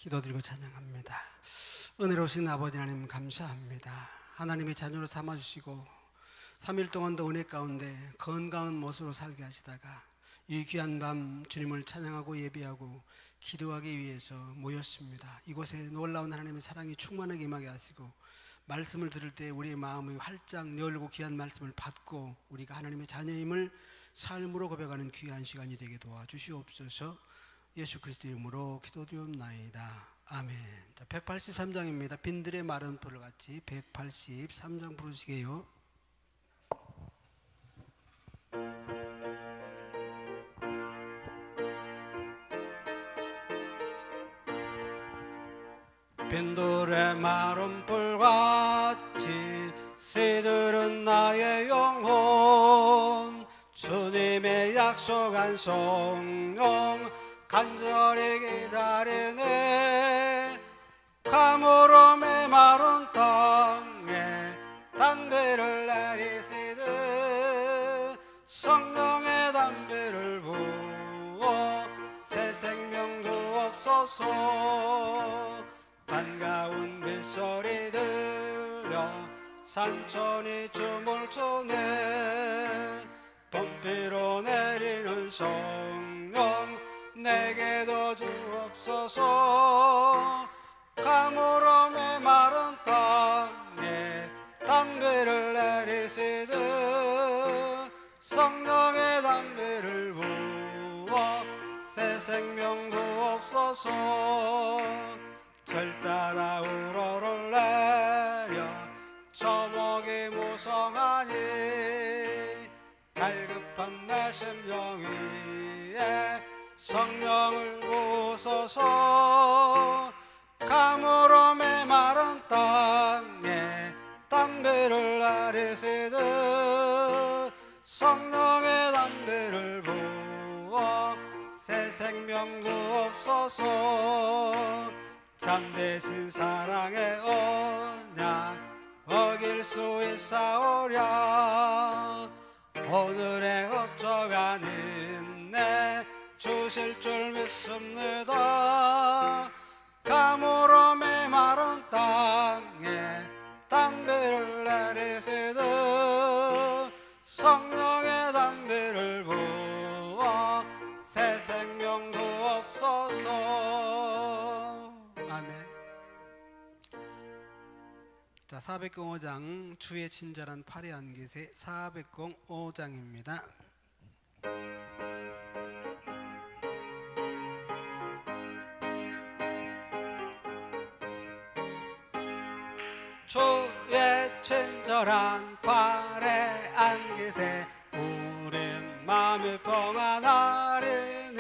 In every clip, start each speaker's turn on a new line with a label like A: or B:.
A: 기도드리고 찬양합니다. 은혜로우신 아버지 하나님 감사합니다. 하나님의 자녀로 삼아주시고 3일 동안도 은혜 가운데 건강한 모습으로 살게 하시다가 이 귀한 밤 주님을 찬양하고 예배하고 기도하기 위해서 모였습니다. 이곳에 놀라운 하나님의 사랑이 충만하게 임하게 하시고 말씀을 들을 때 우리의 마음이 활짝 열고 귀한 말씀을 받고 우리가 하나님의 자녀임을 삶으로 고백하는 귀한 시간이 되게 도와주시옵소서. 예수 그리스도 이름으로 기도드리옵나이다. 아멘. 자, 183장입니다. 빈들의 마른 풀을 같이 183장 부르시게요. 빈들의 마른 풀같이 새들은 나의 영혼, 주님의 약속한 성령 간절히 기다리네. 가물어 메마른 땅에 담배를 내리시듯 성령의 담배를 부어 새 생명 주옵소서. 반가운 빗소리 들려 산천이 춤을 추네. 봄비로 내리는 성령 내게도 주옵소서. 가물어 메마른 땅에 담배를 내리시듯 성령의 담배를 부어 새 생명 주옵소서. 절 따라 우러를 내려 저목이 무성하니 갈급한 내 심령 위에 성령을 부으소서. 가물어 메마른 땅에 담배를 내리시듯 성령의 담배를 부어 새 생명 주옵소서. 참되신 사랑의 언약 어길 수 있사오랴. 오늘의 흡족한 은혜 주실 줄 믿습니다. 가물어 메마른 땅에 담배를 내리시듯 성령의 담배를 부어 새 생명 주옵소서. 아멘. 자, 405장 주의 친절한 팔의 안개새 405장입니다. 주의 친절한 팔의 안개새 우리 마음이 평안하리니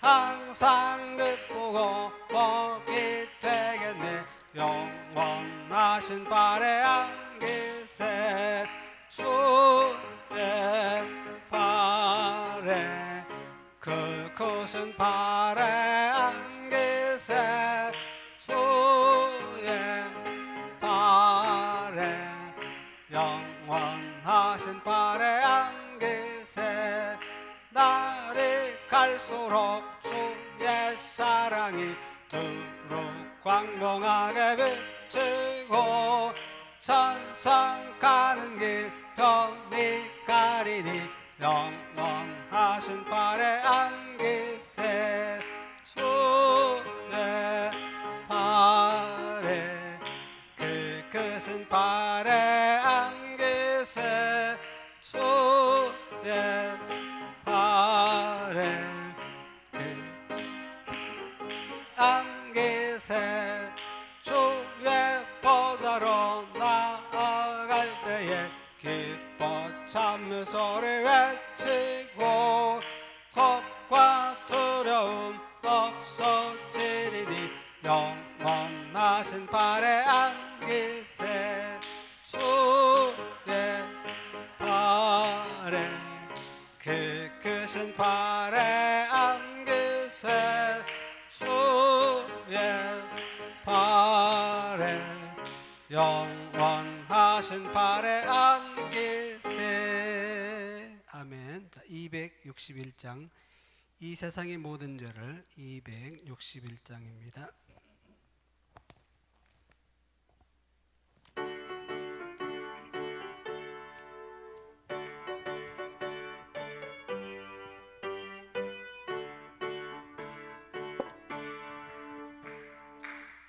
A: 항상 기쁘고 복이 되겠네. 영원하신 팔의 안개새 주의 팔에 그 크신 팔의 안개새 주의 팔에 영원하신 팔의 안개새 날이 갈수록 주의 사랑이 두루 광명하게 비치고 천상 가는 길 편히 가리니 영원하신 팔의 안개새 주의 팔에 그 크신 팔의 안개새 주의 팔에 그 안개새 주의 보좌로 나아갈 때에 기뻐 참는 소리 외치고 겁과 두려움 없어지리니 영원하신 팔의 안개새 주의 팔에 그 크신 팔의 안개새 주의 팔에 영원하신 팔의 안개새. 아멘. 자, 261장 이 세상의 모든 죄를 261장입니다.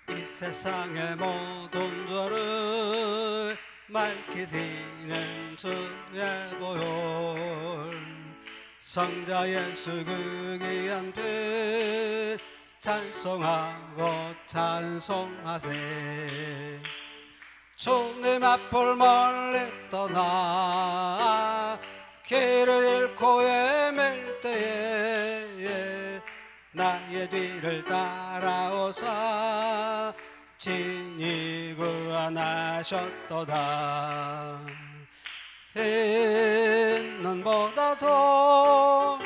A: 이 세상의 모든 죄를 맑게 지는 주의 보혈, 성자 예수 그 귀한 피 찬송하고 찬송하세. 주님 앞을 멀리 떠나 길을 잃고 헤맬 때에 나의 뒤를 따라오사 친히 구원하셨도다. 흰 눈보다도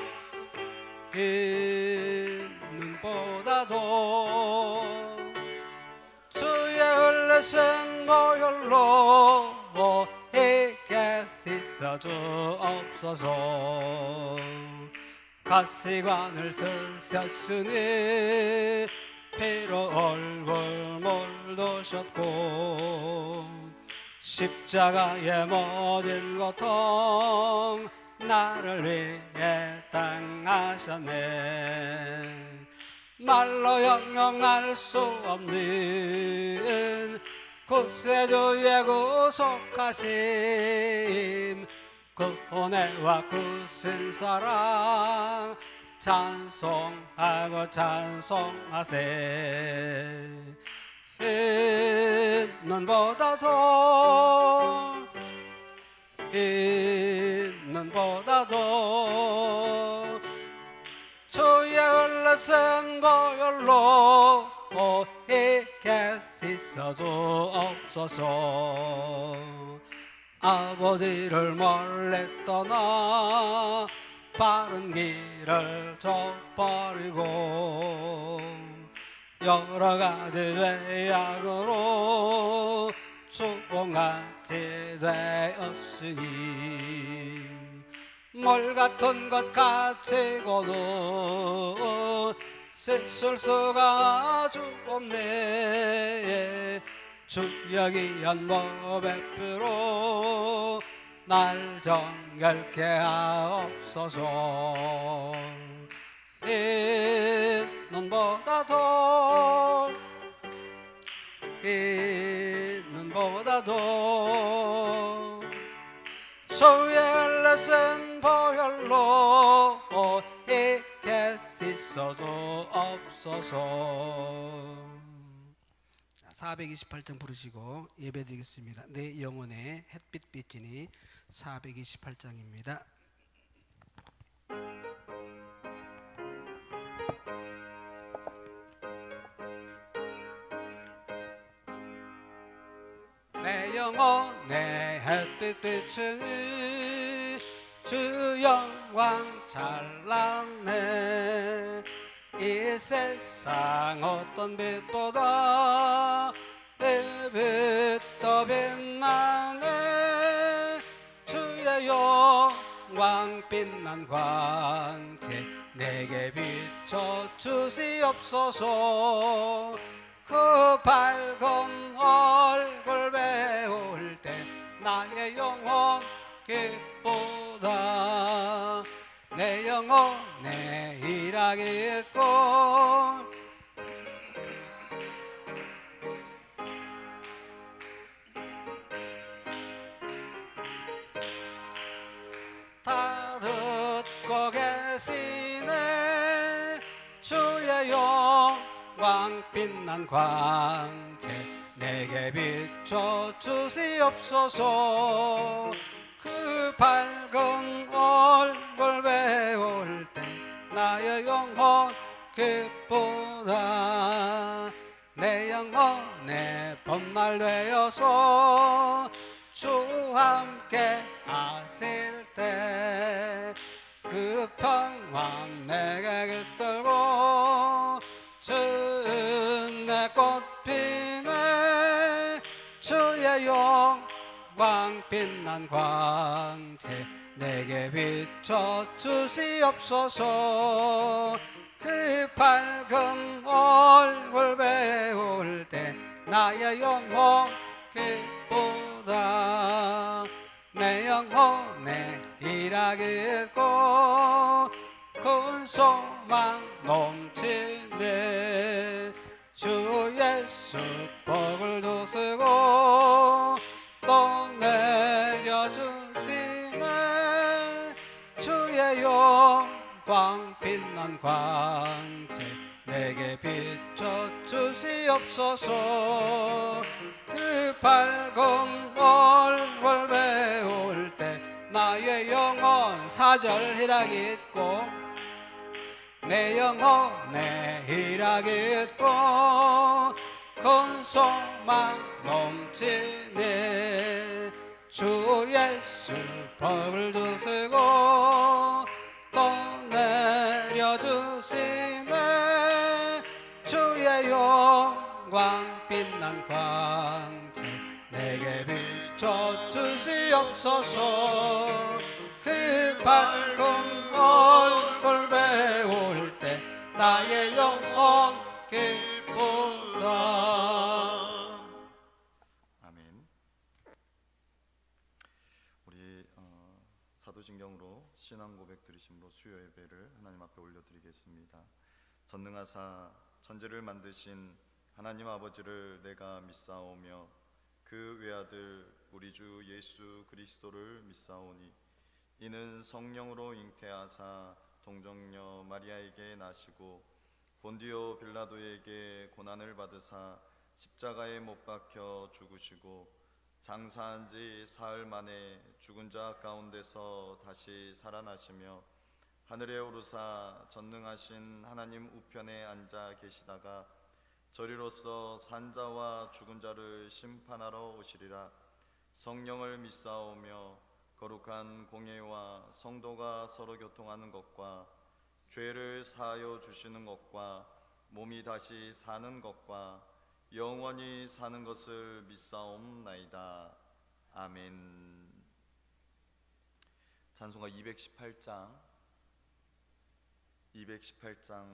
A: 주의 흘리신 보혈로 이게 씻어 주옵소서. 가시관을 쓰셨으니 피로 얼굴 물드셨고 십자가에 모진 고통 나를 위해 당하셨네. 말로 형용할 수 없는 구세주의 구속하심, 그 은혜와 그 신사랑 찬송하고 찬송하세. 흰 눈보다도 주의 흘리신 보혈로 이게 씻어 주옵소서. 아버지를 멀리 떠나 바른 길을 저버리고 여러 가지 죄악으로 죽음같이 되었으니 물 같은 것 가지고는 씻을 수가 없네. 주여 귀한 몸의 피로 날 정결케 하옵소서. 흰 눈보다도 주의 흘리신 보혈로 이게 씻어 주옵소서. 428장 부르시고 예배드리겠습니다. 내 영혼의 햇빛 비치니 428장입니다. 내 영혼의 햇빛 비치니 주 영광 찬란해. 이 세상 어떤 빛보다 내 빛도 빛나네. 주의 영광 빛난 광채 내게 비춰 주시옵소서. 그 밝은 얼굴 배울 때 나의 영혼 기쁘다. 내 영혼에 일하기 있고 다 듣고 계시네. 주의 영광 빛난 광채 내게 비춰 주시옵소서. 그 밝은 얼굴 배울 때 나의 영혼 기쁘다. 내 영혼의 봄날 되어서 주 함께 하실 때 그 평강 내게 깃들고 주은 내 꽃 피네. 주의 영광 빛난 광채 내게 비춰 주시옵소서. 그 밝은 얼굴 배울 때 나의 영혼 기쁘다. 내 영혼에 일하겠고 큰 소망 넘치네. 주 예수 복을 주시고 또 내려주시네. 주의 영광 빛난 광채 내게 비춰 주시옵소서. 그 밝은 얼굴 배울 때 나의 영혼 4절 희락있고 내 영혼에 희락있고 큰 소망 넘치네. 주 예수 복을 주시고 또 내려주시네. 주의 영광 빛난 광채 내게 비춰 주시옵소서. 그 밝은 얼굴 배울 때 나의 영혼 기쁘다.
B: 아멘. 우리 사도신경으로 신앙 고백 드리심으로 수요 예배를 하나님 앞에 올려드리겠습니다. 전능하사 천지를 만드신 하나님 아버지를 내가 믿사오며 그 외아들 우리 주 예수 그리스도를 믿사오니 이는 성령으로 잉태하사 동정녀 마리아에게 나시고 본디오 빌라도에게 고난을 받으사 십자가에 못 박혀 죽으시고 장사한 지 사흘 만에 죽은 자 가운데서 다시 살아나시며 하늘에 오르사 전능하신 하나님 우편에 앉아 계시다가 저리로서 산자와 죽은 자를 심판하러 오시리라. 성령을 믿사오며 거룩한 공예와 성도가 서로 교통하는 것과 죄를 사하여 주시는 것과 몸이 다시 사는 것과 영원히 사는 것을 믿사옵나이다. 아멘. 찬송가 218장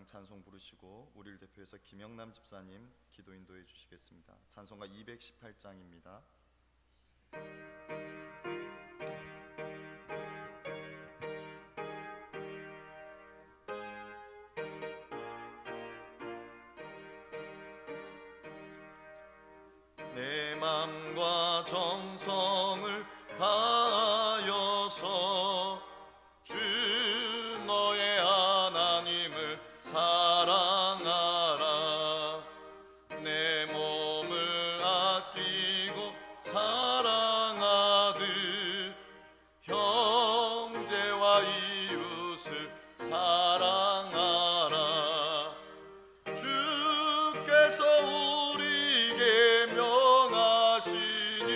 B: 찬송 부르시고 우리를 대표해서 김영남 집사님 기도 인도해 주시겠습니다. 찬송가 218장입니다. 내 맘과 정성을 다하여서 주 너의 하나님을 사랑하라. 내 몸을 아끼고 사랑하듯 형제와 이웃을 사랑하라. 주께서 우리에게 명하시니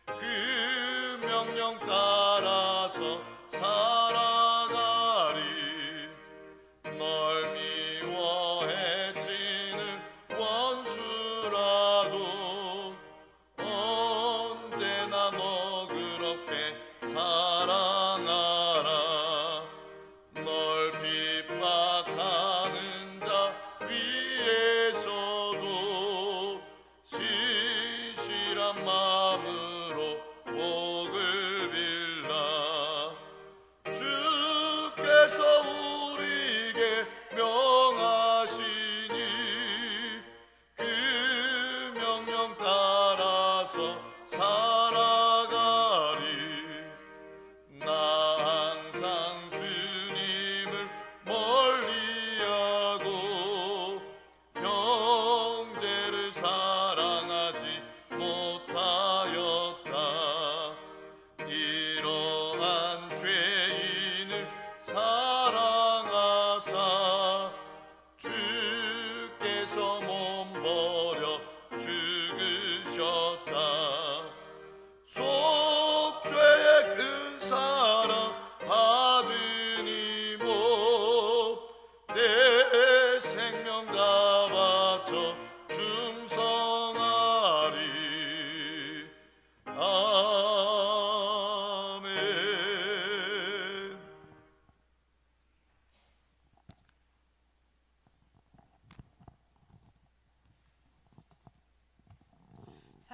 B: 그 명령 따라서 살아가리. 널 미워해치는 원수라도 언제나 너 그렇게 사랑하라. 널 핍박하는 자 위에서도 신실한 마음으로 복을 빌라. 주께서 우리에게 명하시니 그 명령 따라서 살아가리. 나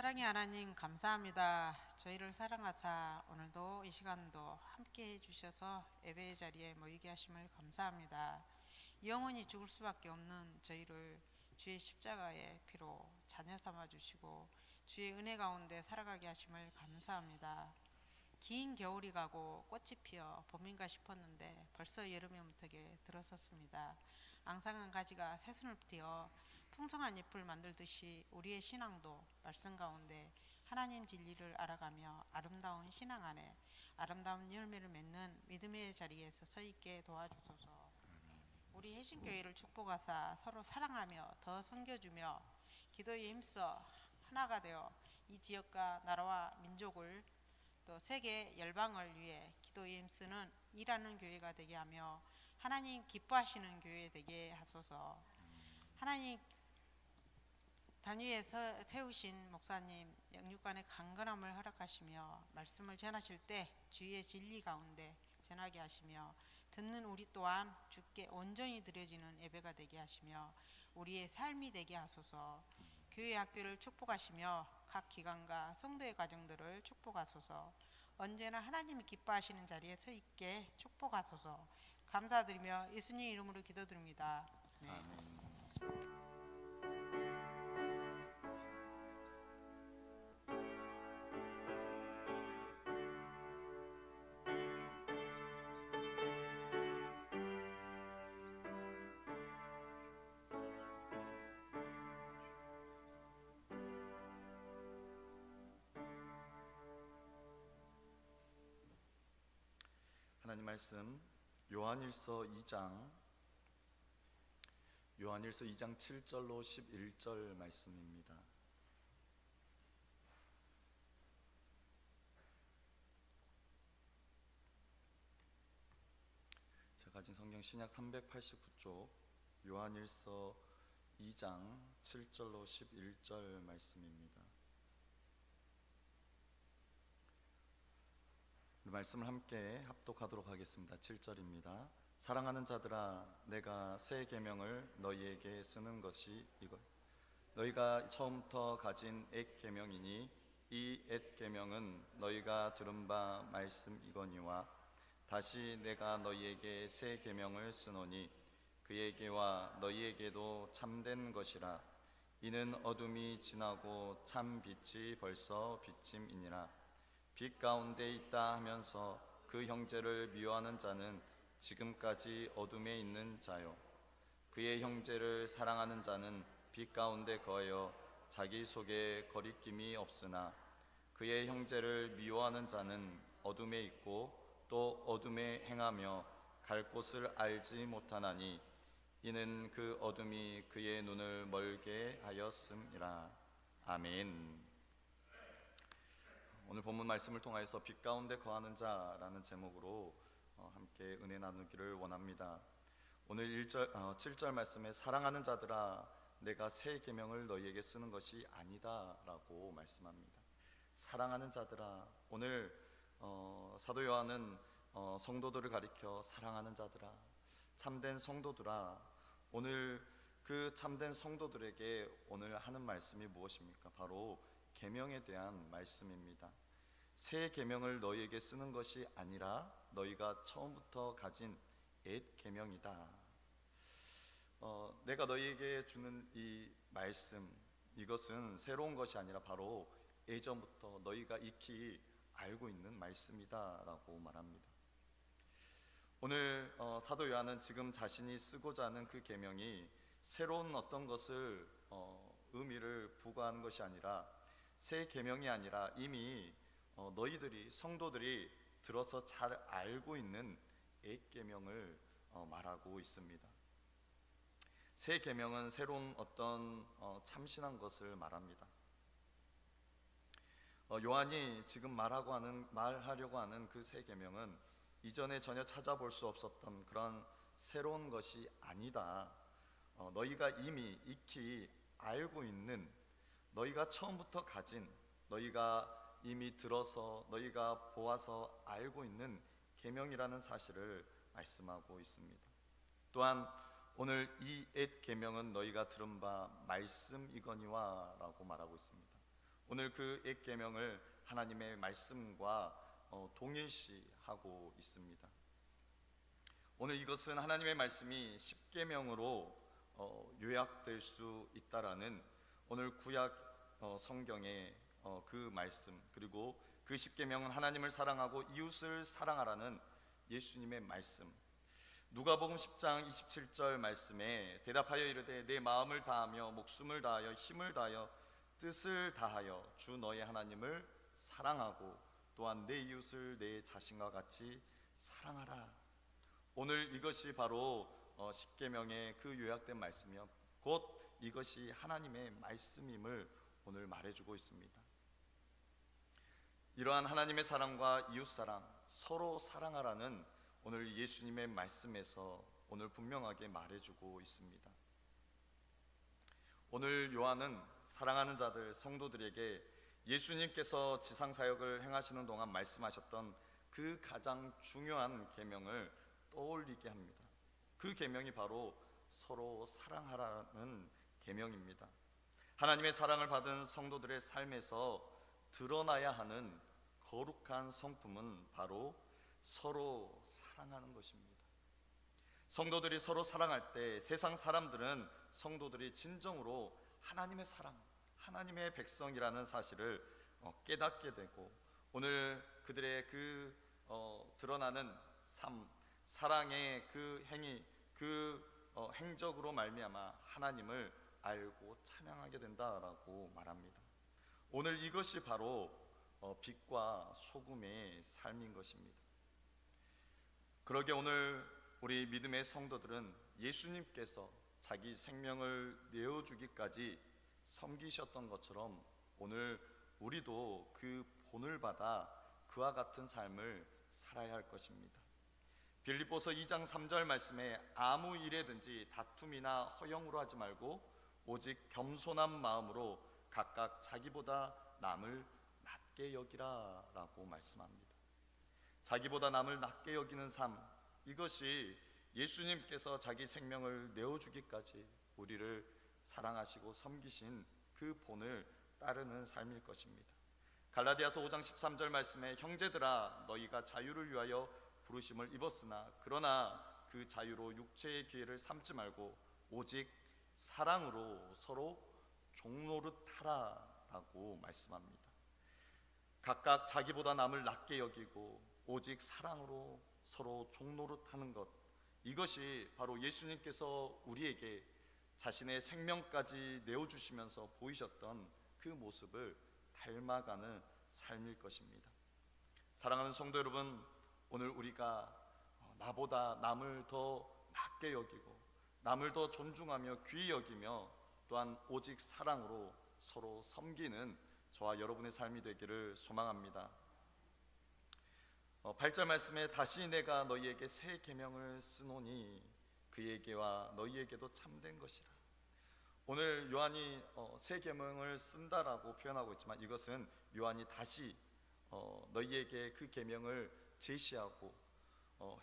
C: 사랑의 하나님 감사합니다. 저희를 사랑하사 오늘도 이 시간도 함께 해주셔서 예배의 자리에 모이게 하심을 감사합니다. 영원히 죽을 수밖에 없는 저희를 주의 십자가의 피로 자녀 삼아주시고 주의 은혜 가운데 살아가게 하심을 감사합니다. 긴 겨울이 가고 꽃이 피어 봄인가 싶었는데 벌써 여름의 문턱에 들어섰습니다. 앙상한 가지가 새순을 띄어 풍성한 잎을 만들듯이 우리의 신앙도 말씀 가운데 하나님 진리를 알아가며 아름다운 신앙 안에 아름다운 열매를 맺는 믿음의 자리에서 서 있게 도와주소서. 우리 해신교회를 축복하사 서로 사랑하며 더 섬겨주며 기도에 힘써 하나가 되어 이 지역과 나라와 민족을 또 세계 열방을 위해 기도에 힘쓰는 일하는 교회가 되게 하며 하나님 기뻐하시는 교회 되게 하소서. 하나님 단위에 세우신 목사님 영육간의 강건함을 허락하시며 말씀을 전하실 때 주의 진리 가운데 전하게 하시며 듣는 우리 또한 주께 온전히 드려지는 예배가 되게 하시며 우리의 삶이 되게 하소서. 교회 학교를 축복하시며 각 기관과 성도의 가정들을 축복하소서. 언제나 하나님이 기뻐하시는 자리에 서 있게 축복하소서. 감사드리며 예수님 이름으로 기도드립니다. 네.
B: 아멘. 하나님 말씀 요한일서 2장 7절로 11절 말씀입니다. 제가 가진 성경 신약 389쪽 요한일서 2장 7절로 11절 말씀입니다. 말씀을 함께 합독하도록 하겠습니다. 7절입니다. 사랑하는 자들아, 내가 새 계명을 너희에게 쓰는 것이 이것. 너희가 처음부터 가진 옛 계명이니 이 옛 계명은 너희가 들은 바 말씀이거니와 다시 내가 너희에게 새 계명을 쓰노니 그에게와 너희에게도 참된 것이라. 이는 어둠이 지나고 참 빛이 벌써 비침이니라. 빛 가운데 있다 하면서 그 형제를 미워하는 자는 지금까지 어둠에 있는 자요. 그의 형제를 사랑하는 자는 빛 가운데 거하여 자기 속에 거리낌이 없으나 그의 형제를 미워하는 자는 어둠에 있고 또 어둠에 행하며 갈 곳을 알지 못하나니 이는 그 어둠이 그의 눈을 멀게 하였음이라. 아멘. 오늘 본문 말씀을 통하여서 빛 가운데 거하는 자라는 제목으로 함께 은혜 나누기를 원합니다. 오늘 7절 말씀에 사랑하는 자들아, 내가 새 계명을 너희에게 쓰는 것이 아니다라고 말씀합니다. 사랑하는 자들아, 오늘 사도 요한은 성도들을 가리켜 사랑하는 자들아, 참된 성도들아, 오늘 그 참된 성도들에게 오늘 하는 말씀이 무엇입니까? 바로 계명에 대한 말씀입니다. 새 계명을 너희에게 쓰는 것이 아니라 너희가 처음부터 가진 옛 계명이다. 내가 너희에게 주는 이 말씀, 이것은 새로운 것이 아니라 바로 예전부터 너희가 익히 알고 있는 말씀이다 라고 말합니다. 오늘 사도 요한은 지금 자신이 쓰고자 하는 그 계명이 새로운 어떤 것을 의미를 부과하는 것이 아니라 새 계명이 아니라 이미 너희들이 성도들이 들어서 잘 알고 있는 옛 계명을 말하고 있습니다. 새 계명은 새로운 어떤 참신한 것을 말합니다. 요한이 지금 말하려고 하는 그 새 계명은 이전에 전혀 찾아볼 수 없었던 그런 새로운 것이 아니다. 너희가 이미 익히 알고 있는, 너희가 처음부터 가진, 너희가 이미 들어서 너희가 보아서 알고 있는 계명이라는 사실을 말씀하고 있습니다. 또한 오늘 이 옛 계명은 너희가 들은 바 말씀이거니와 라고 말하고 있습니다. 오늘 그 엑 계명을 하나님의 말씀과 동일시하고 있습니다. 오늘 이것은 하나님의 말씀이 십계명으로 요약될 수 있다라는 오늘 구약 성경의 그 말씀, 그리고 그 십계명은 하나님을 사랑하고 이웃을 사랑하라는 예수님의 말씀. 누가복음 10장 27절 말씀에 대답하여 이르되 내 마음을 다하며 목숨을 다하여 힘을 다하여 뜻을 다하여 주 너의 하나님을 사랑하고 또한 내 이웃을 내 자신과 같이 사랑하라. 오늘 이것이 바로 십계명의 그 요약된 말씀이요, 곧 이것이 하나님의 말씀임을 오늘 말해주고 있습니다. 이러한 하나님의 사랑과 이웃 사랑, 서로 사랑하라는 오늘 예수님의 말씀에서 오늘 분명하게 말해주고 있습니다. 오늘 요한은 사랑하는 자들, 성도들에게 예수님께서 지상사역을 행하시는 동안 말씀하셨던 그 가장 중요한 계명을 떠올리게 합니다. 그 계명이 바로 서로 사랑하라는 계명입니다. 하나님의 사랑을 받은 성도들의 삶에서 드러나야 하는 거룩한 성품은 바로 서로 사랑하는 것입니다. 성도들이 서로 사랑할 때 세상 사람들은 성도들이 진정으로 하나님의 사랑, 하나님의 백성이라는 사실을 깨닫게 되고, 오늘 그들의 그 드러나는 삶, 사랑의 그 행위, 그 행적으로 말미암아 하나님을 알고 찬양하게 된다라고 말합니다. 오늘 이것이 바로 빛과 소금의 삶인 것입니다. 그러게 오늘 우리 믿음의 성도들은 예수님께서 자기 생명을 내어주기까지 섬기셨던 것처럼 오늘 우리도 그 본을 받아 그와 같은 삶을 살아야 할 것입니다. 빌립보서 2장 3절 말씀에 아무 일에든지 다툼이나 허영으로 하지 말고 오직 겸손한 마음으로 각각 자기보다 남을 낮게 여기라 라고 말씀합니다. 자기보다 남을 낮게 여기는 삶, 이것이 예수님께서 자기 생명을 내어주기까지 우리를 사랑하시고 섬기신 그 본을 따르는 삶일 것입니다. 갈라디아서 5장 13절 말씀에 형제들아 너희가 자유를 위하여 부르심을 입었으나 그러나 그 자유로 육체의 기회를 삼지 말고 오직 사랑으로 서로 종노릇하라 라고 말씀합니다. 각각 자기보다 남을 낮게 여기고 오직 사랑으로 서로 종노릇하는 것, 이것이 바로 예수님께서 우리에게 자신의 생명까지 내어주시면서 보이셨던 그 모습을 닮아가는 삶일 것입니다. 사랑하는 성도 여러분, 오늘 우리가 나보다 남을 더 낮게 여기고 남을 더 존중하며 귀히 여기며 또한 오직 사랑으로 서로 섬기는 저와 여러분의 삶이 되기를 소망합니다. 8절 말씀에 다시 내가 너희에게 새 계명을 쓰노니 그에게와 너희에게도 참된 것이라. 오늘 요한이 새 계명을 쓴다라고 표현하고 있지만 이것은 요한이 다시 너희에게 그 계명을 제시하고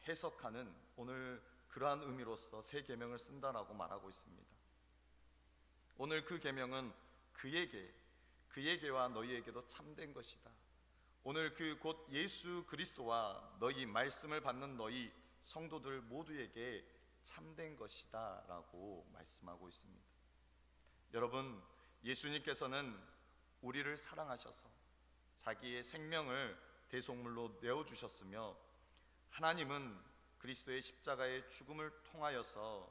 B: 해석하는 오늘 그러한 의미로서 새 계명을 쓴다라고 말하고 있습니다. 오늘 그 계명은 그에게와 너희에게도 참된 것이다. 오늘 그 곧 예수 그리스도와 너희 말씀을 받는 너희 성도들 모두에게 참된 것이다 라고 말씀하고 있습니다. 여러분, 예수님께서는 우리를 사랑하셔서 자기의 생명을 대속물로 내어주셨으며 하나님은 그리스도의 십자가의 죽음을 통하여서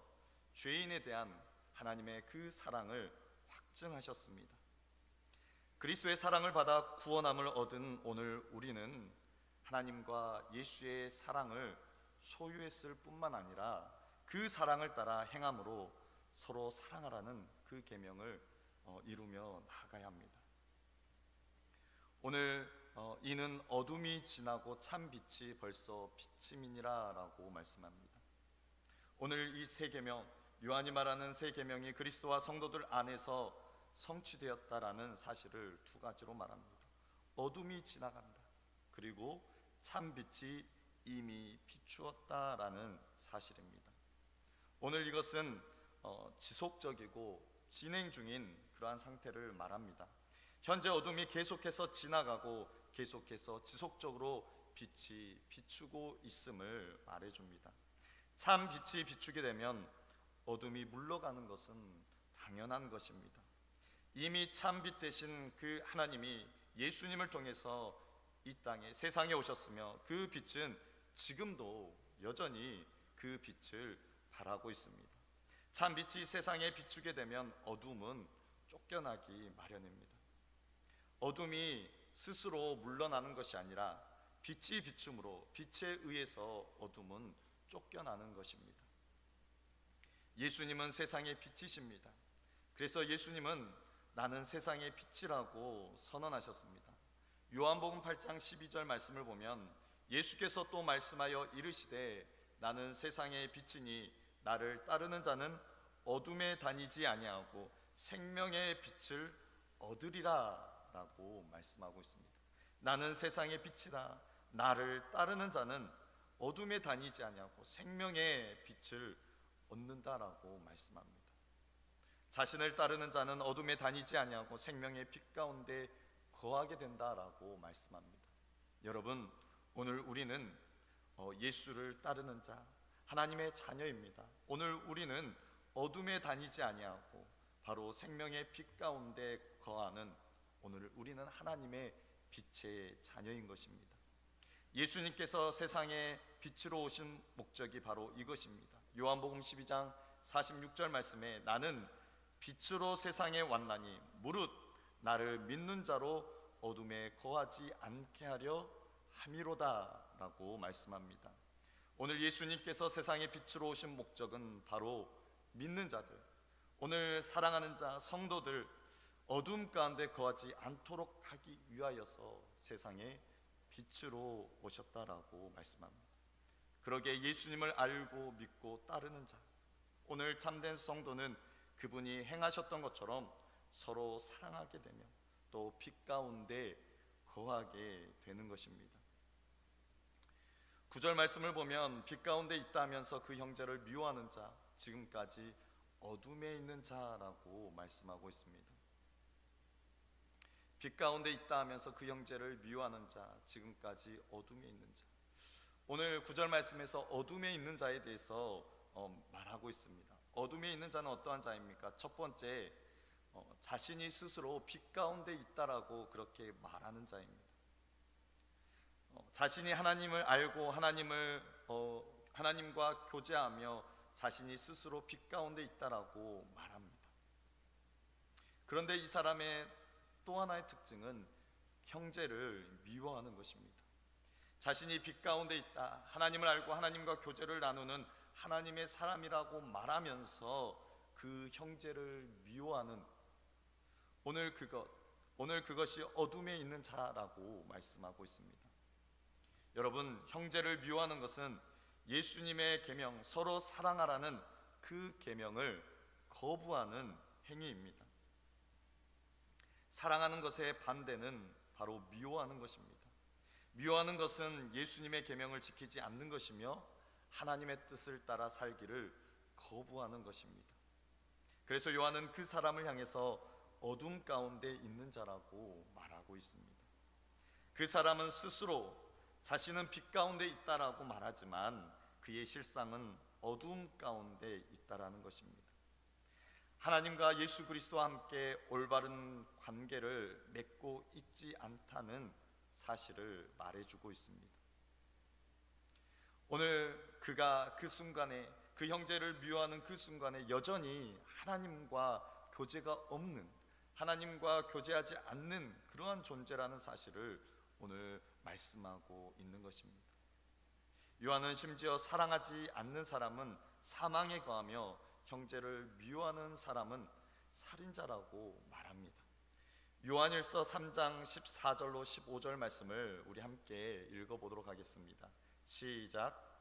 B: 죄인에 대한 하나님의 그 사랑을 확증하셨습니다. 그리스도의 사랑을 받아 구원함을 얻은 오늘 우리는 하나님과 예수의 사랑을 소유했을 뿐만 아니라 그 사랑을 따라 행함으로 서로 사랑하라는 그 계명을 이루며 나아가야 합니다. 오늘 이는 어둠이 지나고 참 빛이 벌써 비침이니라 라고 말씀합니다. 오늘 이 새 계명, 요한이 말하는 새 계명이 그리스도와 성도들 안에서 성취되었다라는 사실을 두 가지로 말합니다. 어둠이 지나간다, 그리고 참 빛이 이미 비추었다라는 사실입니다. 오늘 이것은 지속적이고 진행 중인 그러한 상태를 말합니다. 현재 어둠이 계속해서 지나가고 계속해서 지속적으로 빛이 비추고 있음을 말해줍니다. 참 빛이 비추게 되면 어둠이 물러가는 것은 당연한 것입니다. 이미 참 빛 되신 그 하나님이 예수님을 통해서 이 땅에 세상에 오셨으며 그 빛은 지금도 여전히 그 빛을 발하고 있습니다. 참 빛이 세상에 비추게 되면 어둠은 쫓겨나기 마련입니다. 어둠이 스스로 물러나는 것이 아니라 빛이 비춤으로 빛에 의해서 어둠은 쫓겨나는 것입니다. 예수님은 세상의 빛이십니다. 그래서 예수님은 나는 세상의 빛이라고 선언하셨습니다. 요한복음 8장 12절 말씀을 보면 예수께서 또 말씀하여 이르시되 나는 세상의 빛이니 나를 따르는 자는 어둠에 다니지 아니하고 생명의 빛을 얻으리라 라고 말씀하고 있습니다. 나는 세상의 빛이라 나를 따르는 자는 어둠에 다니지 아니하고 생명의 빛을 얻는다라고 말씀합니다. 자신을 따르는 자는 어둠에 다니지 아니하고 생명의 빛 가운데 거하게 된다라고 말씀합니다. 여러분, 오늘 우리는 예수를 따르는 자, 하나님의 자녀입니다. 오늘 우리는 어둠에 다니지 아니하고 바로 생명의 빛 가운데 거하는 오늘 우리는 하나님의 빛의 자녀인 것입니다. 예수님께서 세상에 빛으로 오신 목적이 바로 이것입니다. 요한복음 12장 46절 말씀에 나는 빛으로 세상에 왔나니 무릇 나를 믿는 자로 어둠에 거하지 않게 하려 함이로다 라고 말씀합니다. 오늘 예수님께서 세상에 빛으로 오신 목적은 바로 믿는 자들, 오늘 사랑하는 자, 성도들 어둠 가운데 거하지 않도록 하기 위하여서 세상에 빛으로 오셨다라고 말씀합니다. 그러기에 예수님을 알고 믿고 따르는 자, 오늘 참된 성도는 그분이 행하셨던 것처럼 서로 사랑하게 되며 또 빛 가운데 거하게 되는 것입니다. 9절 말씀을 보면 빛 가운데 있다 하면서 그 형제를 미워하는 자, 지금까지 어둠에 있는 자라고 말씀하고 있습니다. 빛 가운데 있다 하면서 그 형제를 미워하는 자, 지금까지 어둠에 있는 자. 오늘 9절 말씀에서 어둠에 있는 자에 대해서 말하고 있습니다. 어둠에 있는 자는 어떠한 자입니까? 첫 번째, 자신이 스스로 빛 가운데 있다라고 그렇게 말하는 자입니다. 자신이 하나님을 알고 하나님과 교제하며 자신이 스스로 빛 가운데 있다라고 말합니다. 그런데 이 사람의 또 하나의 특징은 형제를 미워하는 것입니다. 자신이 빛 가운데 있다, 하나님을 알고 하나님과 교제를 나누는 하나님의 사람이라고 말하면서 그 형제를 미워하는 오늘 그것이 어둠에 있는 자라고 말씀하고 있습니다. 여러분, 형제를 미워하는 것은 예수님의 계명, 서로 사랑하라는 그 계명을 거부하는 행위입니다. 사랑하는 것의 반대는 바로 미워하는 것입니다. 미워하는 것은 예수님의 계명을 지키지 않는 것이며 하나님의 뜻을 따라 살기를 거부하는 것입니다. 그래서 요한은 그 사람을 향해서 어둠 가운데 있는 자라고 말하고 있습니다. 그 사람은 스스로 자신은 빛 가운데 있다라고 말하지만 그의 실상은 어둠 가운데 있다라는 것입니다. 하나님과 예수 그리스도와 함께 올바른 관계를 맺고 있지 않다는 사실을 말해주고 있습니다. 오늘 그가 그 순간에 그 형제를 미워하는 그 순간에 여전히 하나님과 교제가 없는, 하나님과 교제하지 않는 그러한 존재라는 사실을 오늘 말씀하고 있는 것입니다. 요한은 심지어 사랑하지 않는 사람은 사망에 거하며 형제를 미워하는 사람은 살인자라고 말합니다. 요한일서 3장 14절로 15절 말씀을 우리 함께 읽어보도록 하겠습니다. 시작.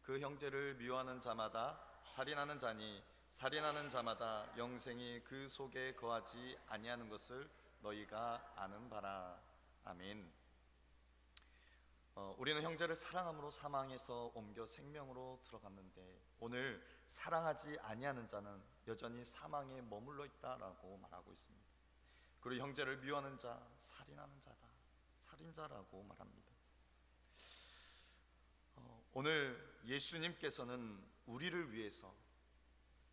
B: 그 형제를 미워하는 자마다 살인하는 자니 살인하는 자마다 영생이 그 속에 거하지 아니하는 것을 너희가 아는 바라. 아멘. 우리는 형제를 사랑함으로 사망에서 옮겨 생명으로 들어갔는데 오늘 사랑하지 아니하는 자는 여전히 사망에 머물러 있다라고 말하고 있습니다. 그리고 형제를 미워하는 자, 살인하는 자다, 살인자라고 말합니다. 오늘 예수님께서는 우리를 위해서,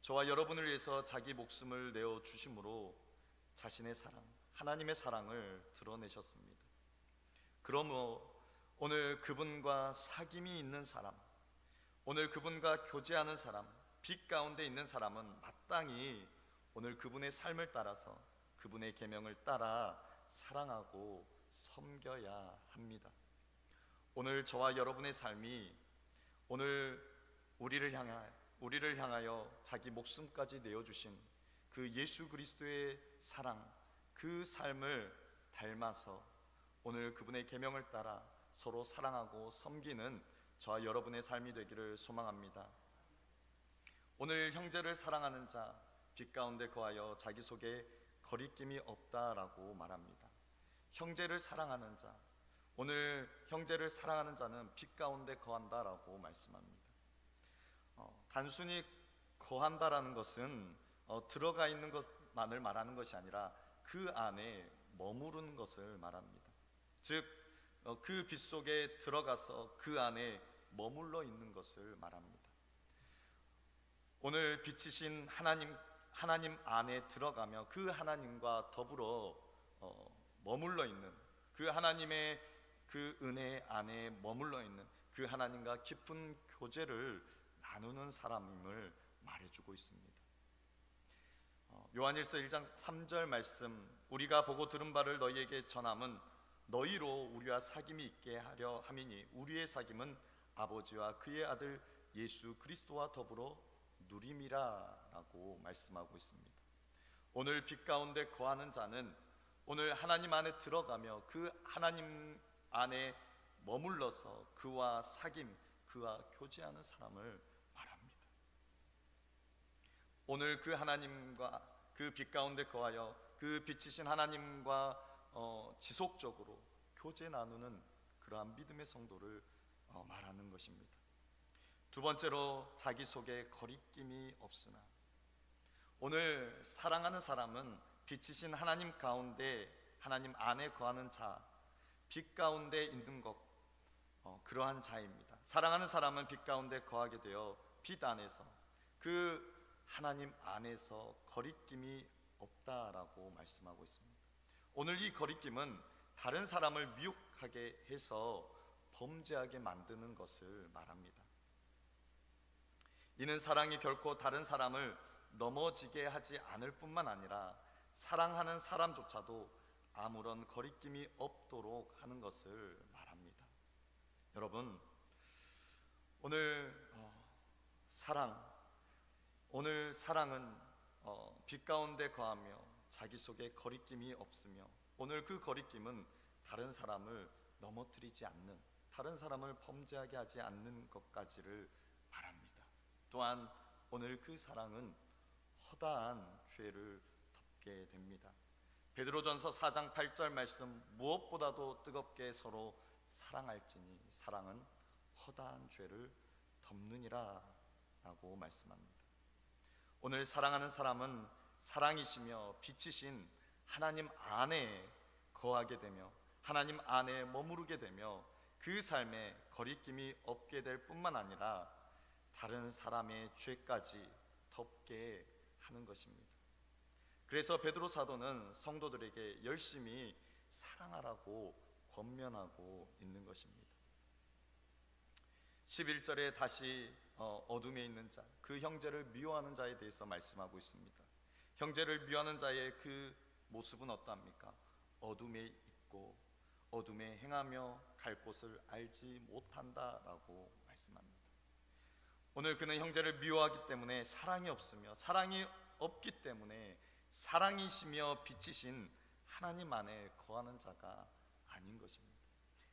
B: 저와 여러분을 위해서 자기 목숨을 내어 주심으로 자신의 사랑, 하나님의 사랑을 드러내셨습니다. 그러므로 오늘 그분과 사귐이 있는 사람, 오늘 그분과 교제하는 사람, 빛 가운데 있는 사람은 마땅히 오늘 그분의 삶을 따라서 그분의 계명을 따라 사랑하고 섬겨야 합니다. 오늘 저와 여러분의 삶이 오늘 우리를 향하여 자기 목숨까지 내어주신 그 예수 그리스도의 사랑, 그 삶을 닮아서 오늘 그분의 계명을 따라 서로 사랑하고 섬기는 저와 여러분의 삶이 되기를 소망합니다. 오늘 형제를 사랑하는 자, 빛 가운데 거하여 자기 속에 거리낌이 없다라고 말합니다. 형제를 사랑하는 자, 오늘 형제를 사랑하는 자는 빛 가운데 거한다라고 말씀합니다. 단순히 거한다라는 것은 들어가 있는 것만을 말하는 것이 아니라 그 안에 머무르는 것을 말합니다. 즉 그 빛 속에 들어가서 그 안에 머물러 있는 것을 말합니다. 오늘 빛이신 하나님 안에 들어가며 그 하나님과 더불어 머물러 있는, 그 하나님의 그 은혜 안에 머물러 있는 그 하나님과 깊은 교제를 나누는 사람임을 말해주고 있습니다. 요한일서 1장 3절 말씀, 우리가 보고 들은 바를 너희에게 전함은 너희로 우리와 사귐이 있게 하려 함이니 우리의 사귐은 아버지와 그의 아들 예수 그리스도와 더불어 누림이라 라고 말씀하고 있습니다. 오늘 빛 가운데 거하는 자는 오늘 하나님 안에 들어가며 그 하나님 안에 머물러서 그와 사귐, 그와 교제하는 사람을 말합니다. 오늘 그 하나님과 그 빛 가운데 거하여 그 빛이신 하나님과 지속적으로 교제 나누는 그러한 믿음의 성도를 말하는 것입니다. 두 번째로 자기 속에 거리낌이 없으나, 오늘 사랑하는 사람은 빛이신 하나님 가운데, 하나님 안에 거하는 자, 빛 가운데 있는 것, 그러한 자입니다. 사랑하는 사람은 빛 가운데 거하게 되어 빛 안에서, 그 하나님 안에서 거리낌이 없다라고 말씀하고 있습니다. 오늘 이 거리낌은 다른 사람을 미혹하게 해서 범죄하게 만드는 것을 말합니다. 이는 사랑이 결코 다른 사람을 넘어지게 하지 않을 뿐만 아니라 사랑하는 사람조차도 아무런 거리낌이 없도록 하는 것을 말합니다. 여러분, 오늘 사랑은 빛 가운데 거하며 자기 속에 거리낌이 없으며, 오늘 그 거리낌은 다른 사람을 넘어뜨리지 않는, 다른 사람을 범죄하게 하지 않는 것까지를 말합니다. 또한 오늘 그 사랑은 허다한 죄를 덮게 됩니다. 베드로전서 4장 8절 말씀, 무엇보다도 뜨겁게 서로 사랑할지니 사랑은 허다한 죄를 덮느니라 라고 말씀합니다. 오늘 사랑하는 사람은 사랑이시며 빛이신 하나님 안에 거하게 되며 하나님 안에 머무르게 되며 그 삶에 거리낌이 없게 될 뿐만 아니라 다른 사람의 죄까지 덮게 하는 것입니다. 그래서 베드로 사도는 성도들에게 열심히 사랑하라고 권면하고 있는 것입니다. 11절에 다시 어둠에 있는 자, 그 형제를 미워하는 자에 대해서 말씀하고 있습니다. 형제를 미워하는 자의 그 모습은 어떠합니까? 어둠에 있고 어둠에 행하며 갈 곳을 알지 못한다라고 말씀합니다. 오늘 그는 형제를 미워하기 때문에 사랑이 없으며, 사랑이 없기 때문에 사랑이시며 빛이신 하나님 안에 거하는 자가 아닌 것입니다.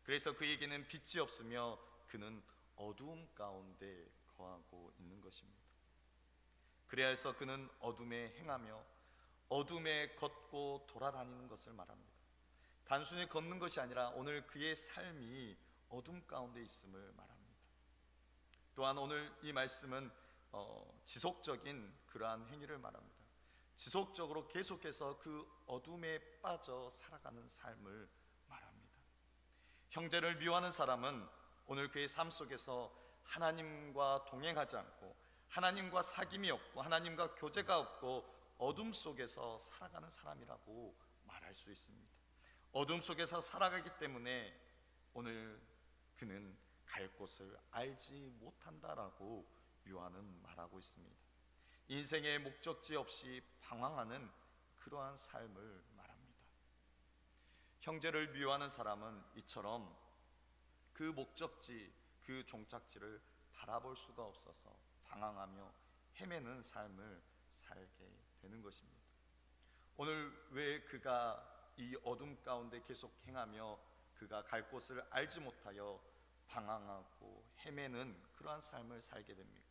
B: 그래서 그에게는 빛이 없으며 그는 어두움 가운데 거하고 있는 것입니다. 그래서 그는 어둠에 행하며 어둠에 걷고 돌아다니는 것을 말합니다. 단순히 걷는 것이 아니라 오늘 그의 삶이 어둠 가운데 있음을 말합니다. 또한 오늘 이 말씀은 지속적인 그러한 행위를 말합니다. 지속적으로 계속해서 그 어둠에 빠져 살아가는 삶을 말합니다. 형제를 미워하는 사람은 오늘 그의 삶 속에서 하나님과 동행하지 않고 하나님과 사귐이 없고 하나님과 교제가 없고 어둠 속에서 살아가는 사람이라고 말할 수 있습니다. 어둠 속에서 살아가기 때문에 오늘 그는 갈 곳을 알지 못한다라고 요한은 말하고 있습니다. 인생의 목적지 없이 방황하는 그러한 삶을 말합니다. 형제를 미워하는 사람은 이처럼 그 목적지, 그 종착지를 바라볼 수가 없어서 방황하며 헤매는 삶을 살게 되는 것입니다. 오늘 왜 그가 이 어둠 가운데 계속 행하며 그가 갈 곳을 알지 못하여 방황하고 헤매는 그러한 삶을 살게 됩니까?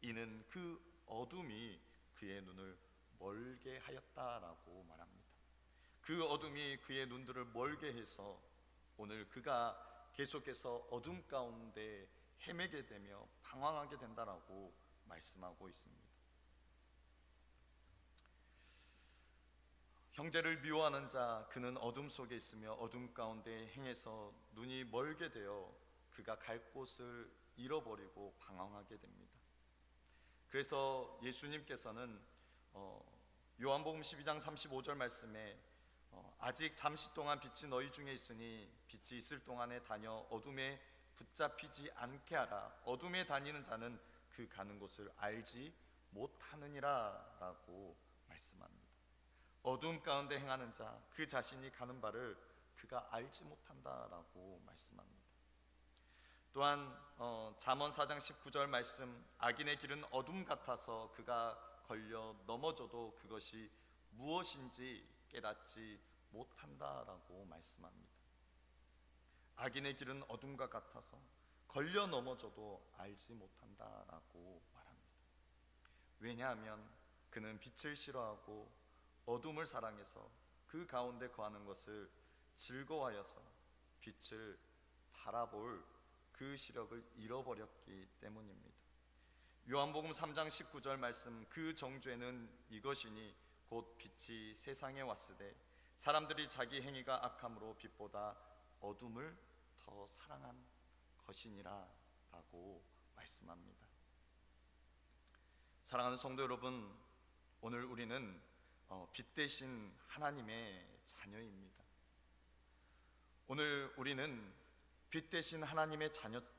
B: 이는 그 어둠이 그의 눈을 멀게 하였다라고 말합니다. 그 어둠이 그의 눈들을 멀게 해서 오늘 그가 계속해서 어둠 가운데 헤매게 되며 방황하게 된다라고 말씀하고 있습니다. 형제를 미워하는 자, 그는 어둠 속에 있으며 어둠 가운데 행해서 눈이 멀게 되어 그가 갈 곳을 잃어버리고 방황하게 됩니다. 그래서 예수님께서는 요한복음 12장 35절 말씀에 아직 잠시 동안 빛이 너희 중에 있으니 빛이 있을 동안에 다녀 어둠에 붙잡히지 않게 하라. 어둠에 다니는 자는 그 가는 곳을 알지 못하느니라 라고 말씀합니다. 어둠 가운데 행하는 자, 그 자신이 가는 바를 그가 알지 못한다라고 말씀합니다. 또한 잠언 4장 19절 말씀, 악인의 길은 어둠 같아서 그가 걸려 넘어져도 그것이 무엇인지 깨닫지 못한다라고 말씀합니다. 악인의 길은 어둠과 같아서 걸려 넘어져도 알지 못한다라고 말합니다. 왜냐하면 그는 빛을 싫어하고 어둠을 사랑해서 그 가운데 거하는 것을 즐거워하여서 빛을 바라볼 그 시력을 잃어버렸기 때문입니다. 요한복음 3장 19절 말씀, 그 정죄는 이것이니 곧 빛이 세상에 왔으되 사람들이 자기 행위가 악함으로 빛보다 어둠을 더 사랑한 것이니라 라고 말씀합니다. 사랑하는 성도 여러분, 오늘 우리는 빛 대신 하나님의 자녀입니다. 오늘 우리는 빛 대신 하나님의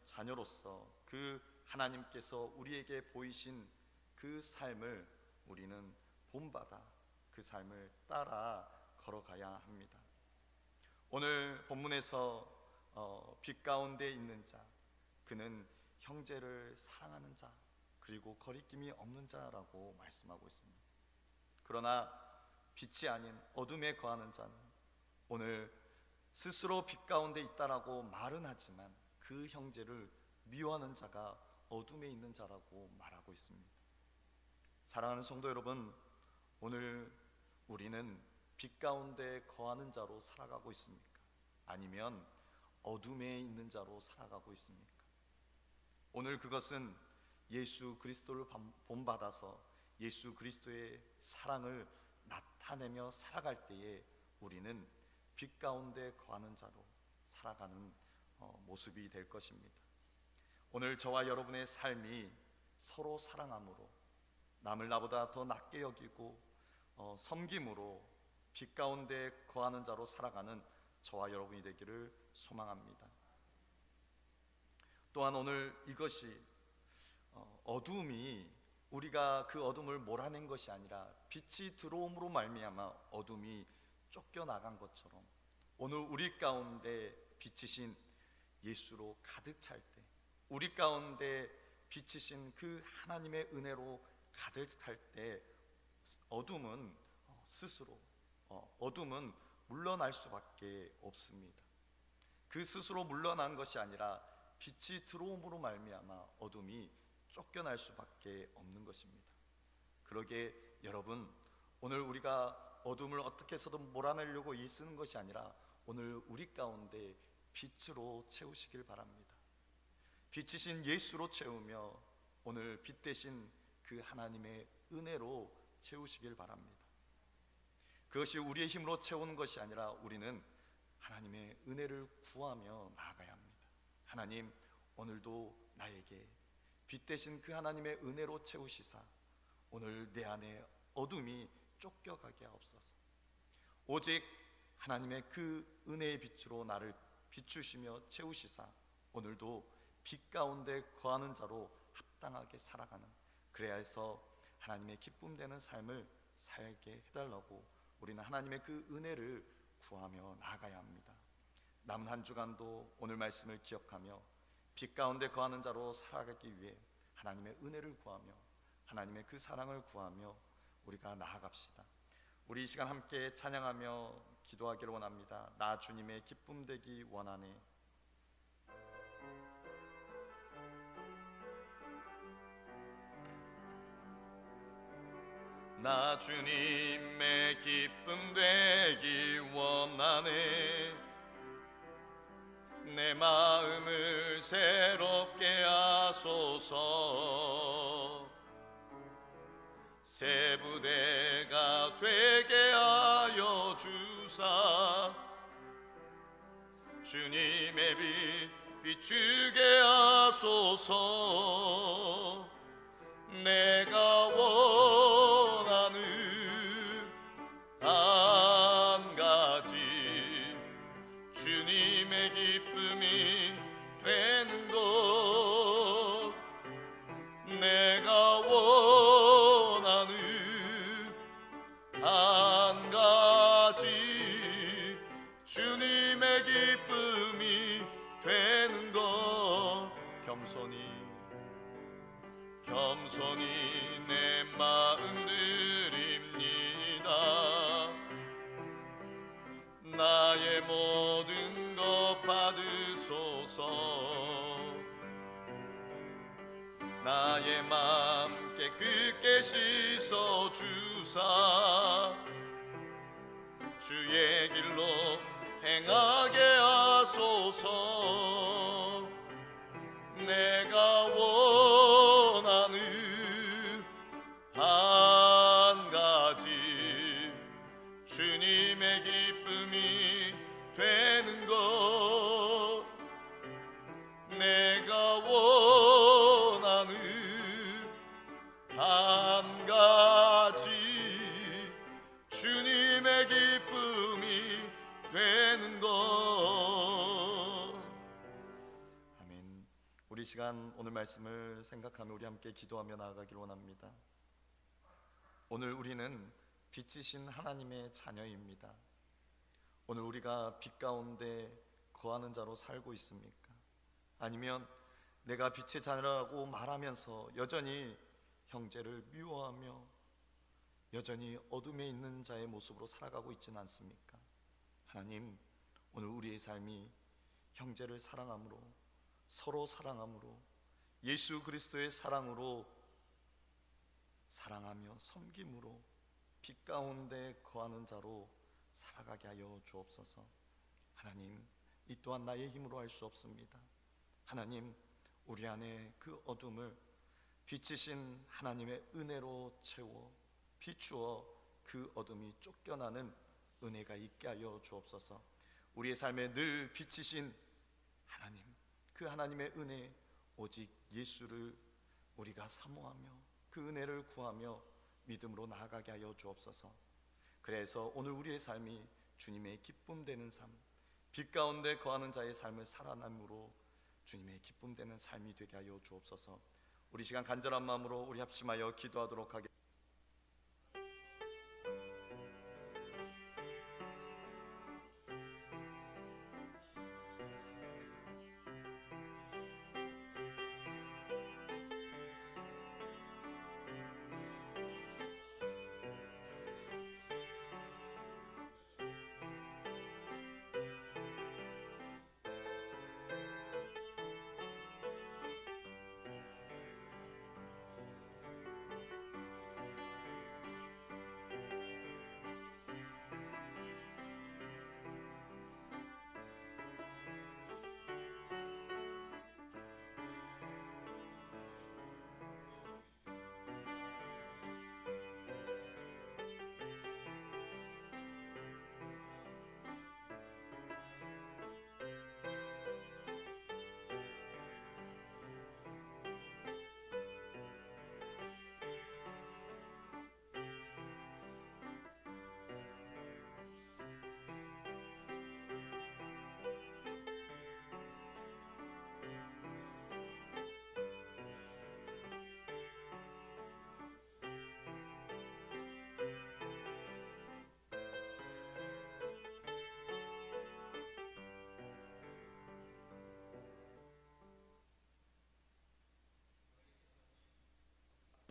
B: 자녀로서 그 하나님께서 우리에게 보이신 그 삶을 우리는 본받아 그 삶을 따라 걸어가야 합니다. 오늘 본문에서 빛 가운데 있는 자, 그는 형제를 사랑하는 자, 그리고 거리낌이 없는 자라고 말씀하고 있습니다. 그러나 빛이 아닌 어둠에 거하는 자는 오늘 스스로 빛 가운데 있다라고 말은 하지만 그 형제를 미워하는 자가 어둠에 있는 자라고 말하고 있습니다. 사랑하는 성도 여러분, 오늘 우리는 빛 가운데 거하는 자로 살아가고 있습니까? 아니면 어둠에 있는 자로 살아가고 있습니까? 오늘 그것은 예수 그리스도를 본받아서 예수 그리스도의 사랑을 나타내며 살아갈 때에 우리는 빛 가운데 거하는 자로 살아가는 모습이 될 것입니다. 오늘 저와 여러분의 삶이 서로 사랑함으로, 남을 나보다 더 낮게 여기고 섬김으로 빛 가운데 거하는 자로 살아가는 저와 여러분이 되기를 소망합니다. 또한 오늘 이것이 어둠이 우리가 그 어둠을 몰아낸 것이 아니라 빛이 들어옴으로 말미암아 어둠이 쫓겨나간 것처럼 오늘 우리 가운데 빛이신 예수로 가득 찰 때, 우리 가운데 빛이신 그 하나님의 은혜로 가득 찰 때 어둠은 스스로 어둠은 물러날 수밖에 없습니다. 그 스스로 물러난 것이 아니라 빛이 들어옴으로 말미암아 어둠이 쫓겨날 수밖에 없는 것입니다. 그러기에 여러분, 오늘 우리가 어둠을 어떻게 해서든 몰아내려고 애쓰는 것이 아니라 오늘 우리 가운데 빛으로 채우시길 바랍니다. 빛이신 예수로 채우며 오늘 빛 대신 그 하나님의 은혜로 채우시길 바랍니다. 그것이 우리의 힘으로 채우는 것이 아니라 우리는 하나님의 은혜를 구하며 나아가야 합니다. 하나님, 오늘도 나에게 빛 대신 그 하나님의 은혜로 채우시사 오늘 내 안에 어둠이 쫓겨가게 하옵소서. 오직 하나님의 그 은혜의 빛으로 나를 비추시며 채우시사 오늘도 빛 가운데 거하는 자로 합당하게 살아가는, 그래야 해서 하나님의 기쁨 되는 삶을 살게 해달라고 우리는 하나님의 그 은혜를 구하며 나아가야 합니다. 남은 한 주간도 오늘 말씀을 기억하며 빛 가운데 거하는 자로 살아가기 위해 하나님의 은혜를 구하며 하나님의 그 사랑을 구하며 우리가 나아갑시다. 우리 이 시간 함께 찬양하며 기도하기를 원합니다. 나 주님의 기쁨 되기 원하네. 나 주님의 기쁨 되기 원하네. 내 마음을 새롭게 하소서. 새 부대가 되게 하여 주사 주님의 빛 비추게 하소서. 내가 원하는 한 가지 주님의 기쁨이 되는 것. 내가 원하는 한 가지 주님의 기쁨이 되는 것. 겸손히 내 마음 드립니다. 나의 모든 것 받으소서. 나의 맘 깨끗게 씻어 주사 주의 길로 행하게 하소서. 내가 원하는 한 가지 주님의 기쁨이 되는 것. 내가 원하는 한 가지 주님의 기쁨이 되는 것. 아멘. 우리 시간 오늘 말씀을 생각하며 우리 함께 기도하며 나아가길 원합니다. 오늘 우리는 빛이신 하나님의 자녀입니다. 오늘 우리가 빛 가운데 거하는 자로 살고 있습니까? 아니면 내가 빛의 자녀라고 말하면서 여전히 형제를 미워하며 여전히 어둠에 있는 자의 모습으로 살아가고 있지는 않습니까? 하나님, 오늘 우리의 삶이 형제를 사랑함으로, 서로 사랑함으로, 예수 그리스도의 사랑으로 사랑하며 섬김으로 빛 가운데 거하는 자로 살아가게 하여 주옵소서. 하나님, 이 또한 나의 힘으로 할 수 없습니다. 하나님, 우리 안에 그 어둠을 빛이신 하나님의 은혜로 채워 비추어 그 어둠이 쫓겨나는 은혜가 있게 하여 주옵소서. 우리의 삶에 늘 빛이신 하나님, 그 하나님의 은혜, 오직 예수를 우리가 사모하며 그 은혜를 구하며 믿음으로 나아가게 하여 주옵소서. 그래서 오늘 우리의 삶이 주님의 기쁨 되는 삶, 빛 가운데 거하는 자의 삶을 살아남으로 주님의 기쁨 되는 삶이 되게 하여 주옵소서. 우리 시간 간절한 마음으로 우리 합심하여 기도하도록 하겠습니다.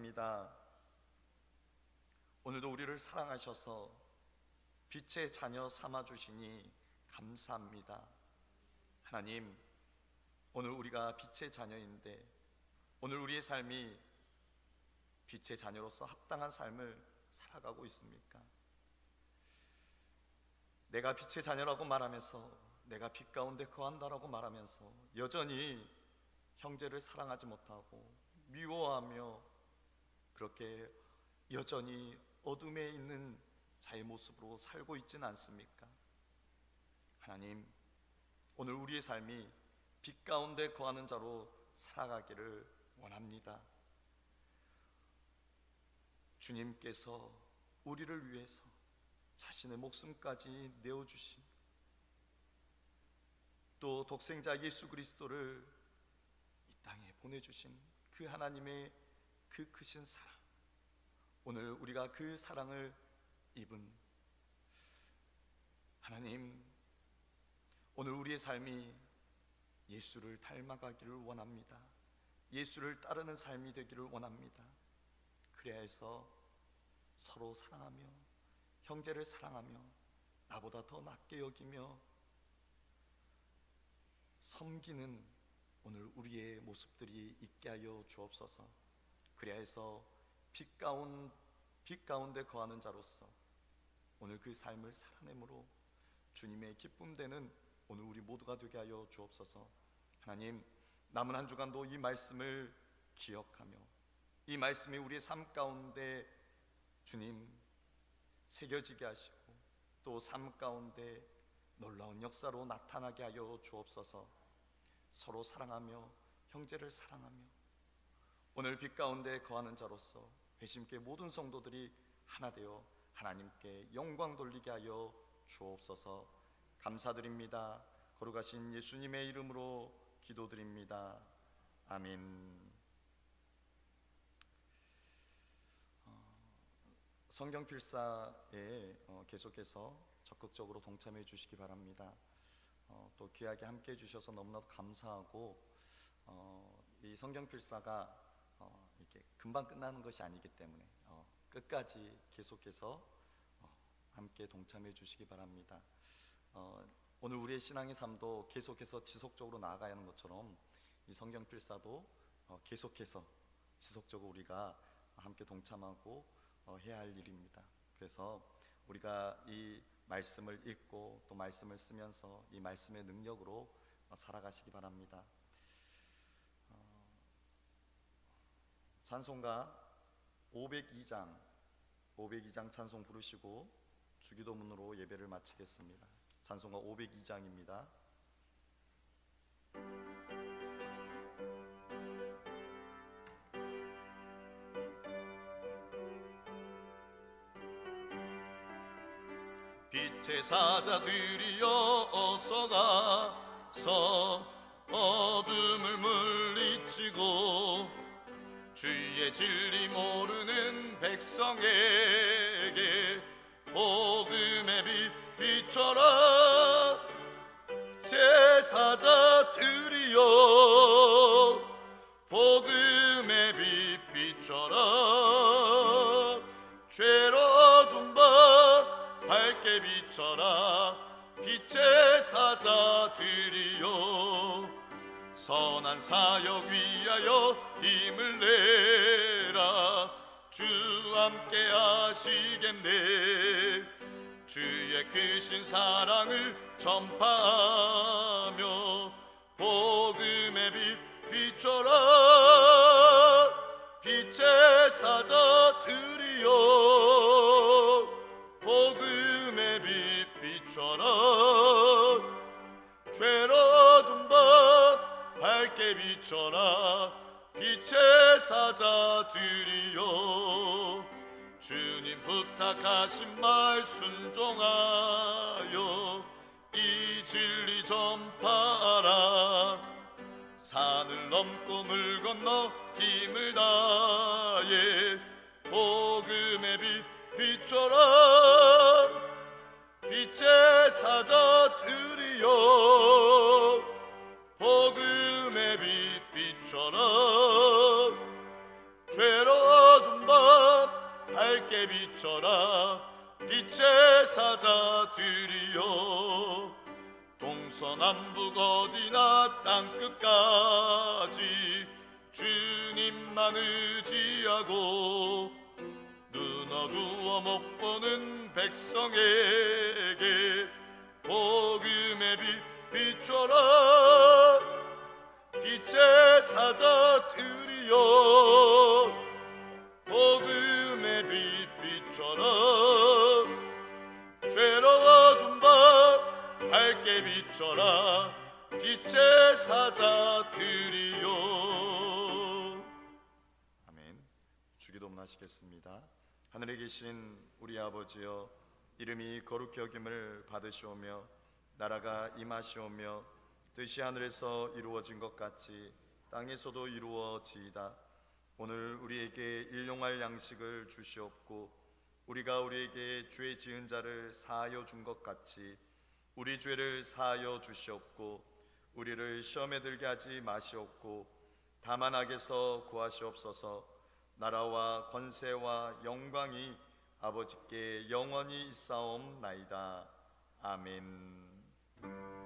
B: 입니다. 오늘도 우리를 사랑하셔서 빛의 자녀 삼아주시니 감사합니다. 하나님, 오늘 우리가 빛의 자녀인데 오늘 우리의 삶이 빛의 자녀로서 합당한 삶을 살아가고 있습니까? 내가 빛의 자녀라고 말하면서, 내가 빛 가운데 거한다라고 말하면서 여전히 형제를 사랑하지 못하고 미워하며 그렇게 여전히 어둠에 있는 자의 모습으로 살고 있지는 않습니까? 하나님, 오늘 우리의 삶이 빛 가운데 거하는 자로 살아가기를 원합니다. 주님께서 우리를 위해서 자신의 목숨까지 내어주신, 또 독생자 예수 그리스도를 이 땅에 보내주신 그 하나님의 그 크신 사랑, 오늘 우리가 그 사랑을 입은 하나님, 오늘 우리의 삶이 예수를 닮아가기를 원합니다. 예수를 따르는 삶이 되기를 원합니다. 그래야 해서 서로 사랑하며 형제를 사랑하며 나보다 더 낫게 여기며 섬기는 오늘 우리의 모습들이 있게 하여 주옵소서. 그래야 해서 빛 가운데 거하는 자로서 오늘 그 삶을 살아내므로 주님의 기쁨 되는 오늘 우리 모두가 되게 하여 주옵소서. 하나님, 남은 한 주간도 이 말씀을 기억하며 이 말씀이 우리의 삶 가운데 주님 새겨지게 하시고 또 삶 가운데 놀라운 역사로 나타나게 하여 주옵소서. 서로 사랑하며 형제를 사랑하며 오늘 빛 가운데 거하는 자로서 회심께 모든 성도들이 하나 되어 하나님께 영광 돌리게 하여 주옵소서. 감사드립니다. 거룩하신 예수님의 이름으로 기도드립니다. 아멘. 성경 필사에 계속해서 적극적으로 동참해 주시기 바랍니다. 또 귀하게 함께 해주셔서 너무나도 감사하고, 이 성경 필사가 이렇게 금방 끝나는 것이 아니기 때문에 끝까지 계속해서 함께 동참해 주시기 바랍니다. 오늘 우리의 신앙의 삶도 계속해서 지속적으로 나아가야 하는 것처럼 이 성경 필사도 계속해서 지속적으로 우리가 함께 동참하고 해야 할 일입니다. 그래서 우리가 이 말씀을 읽고 또 말씀을 쓰면서 이 말씀의 능력으로 살아가시기 바랍니다. 찬송가 502장 찬송 부르시고 주기도문으로 예배를 마치겠습니다. 찬송가 502장입니다. 빛의 사자들이여 어서 가서 어둠을 물리치고 주의 진리 모르는 백성에게 복음의 빛 비춰라. 제사자들이여 복음의 빛 비춰라. 죄로 어둠 바 밝게 비춰라. 빛의 사자들이여 선한 사역 위하여 힘을 내라. 주 함께 하시겠네. 주의 크신 사랑을 전파하며 복음의 빛 비춰라. 빛의 사자들이여 복음의 빛 비춰라. 죄로 어둠 바 밝게 비춰라. 빛의 사자들이여 주님 부탁하신 말 순종하여 이 진리 전파하라. 산을 넘고 물 건너 힘을 다해 복음의 빛 비춰라. 빛의 사자들이여 복음의 빛 비춰라. 죄로 밝게 비춰라 빛의 사자들이여 동서남북 어디나 땅끝까지 주님만 의지하고 눈 어두워 못 보는 백성에게 복음의 빛 비춰라 빛의 사자들이여 복음의 빛 비춰라 죄로워둔 밤 밝게 비춰라 빛의 사자들이여. 아멘. 주기도문 하시겠습니다. 하늘에 계신 우리 아버지여 이름이 거룩히 여김을 받으시오며 나라가 임하시오며 뜻이 하늘에서 이루어진 것 같이 땅에서도 이루어지이다. 오늘 우리에게 일용할 양식을 주시옵고 우리가 우리에게 죄 지은 자를 사하여 준 것 같이 우리 죄를 사하여 주시옵고 우리를 시험에 들게 하지 마시옵고 다만 악에서 구하시옵소서. 나라와 권세와 영광이 아버지께 영원히 있사옵나이다. 아멘.